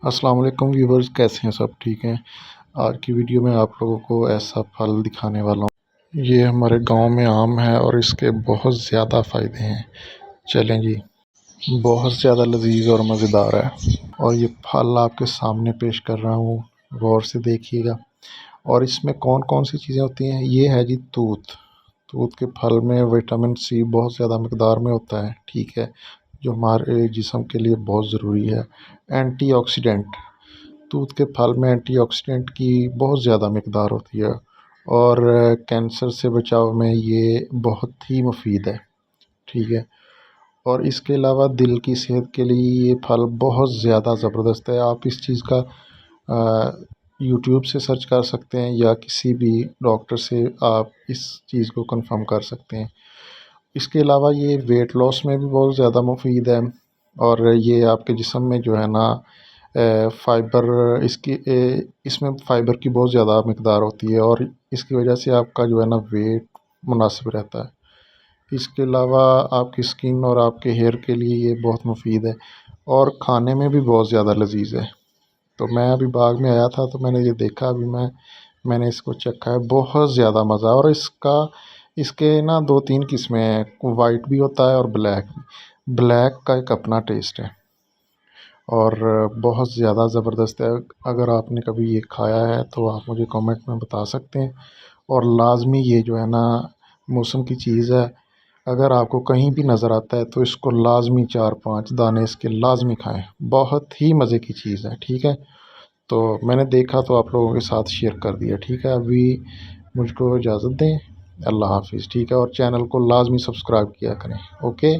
अस्सलाम वालेकुम व्यूवर्स, कैसे हैं सब? ठीक हैं। आज की वीडियो में आप लोगों को ऐसा फल दिखाने वाला हूँ। ये हमारे गांव में आम है और इसके बहुत ज़्यादा फ़ायदे हैं। चलें जी। बहुत ज़्यादा लजीज और मज़ेदार है और ये फल आपके सामने पेश कर रहा हूँ, गौर से देखिएगा। और इसमें कौन कौन सी चीज़ें होती हैं? ये है जी तूत। तूत के फल में विटामिन सी बहुत ज़्यादा मकदार में होता है, ठीक है, जो हमारे जिस्म के लिए बहुत ज़रूरी है। एंटीऑक्सीडेंट, दूध के फल में एंटीऑक्सीडेंट की बहुत ज़्यादा मकदार होती है और कैंसर से बचाव में ये बहुत ही मुफीद है, ठीक है। और इसके अलावा दिल की सेहत के लिए ये फल बहुत ज़्यादा ज़बरदस्त है। आप इस चीज़ का यूट्यूब से सर्च कर सकते हैं या किसी भी डॉक्टर से आप इस चीज़ को कंफर्म कर सकते हैं। इसके अलावा ये वेट लॉस में भी बहुत ज़्यादा मुफीद है और ये आपके जिस्म में जो है ना फ़ाइबर इसमें फ़ाइबर की बहुत ज़्यादा मकदार होती है और इसकी वजह से आपका जो है ना वेट मुनासिब रहता है। इसके अलावा आपकी स्किन और आपके हेयर के लिए ये बहुत मुफीद है और खाने में भी बहुत ज़्यादा लजीज है। तो मैं अभी बाग में आया था तो मैंने ये देखा, अभी मैंने इसको चखा है, बहुत ज़्यादा मज़ा। और इसके ना 2-3 किस्में हैं, वाइट भी होता है और ब्लैक भी। ब्लैक का एक अपना टेस्ट है और बहुत ज़्यादा ज़बरदस्त है। अगर आपने कभी ये खाया है तो आप मुझे कमेंट में बता सकते हैं। और लाज़मी ये जो है ना मौसम की चीज़ है, अगर आपको कहीं भी नज़र आता है तो इसको लाज़मी 4-5 दाने इसके लाज़मी खाएं, बहुत ही मज़े की चीज़ है, ठीक है। तो मैंने देखा तो आप लोगों के साथ शेयर कर दिया, ठीक है। अभी मुझको इजाज़त दें, अल्लाह हाफिज़, ठीक है। और चैनल को लाज़मी सब्सक्राइब किया करें, ओके।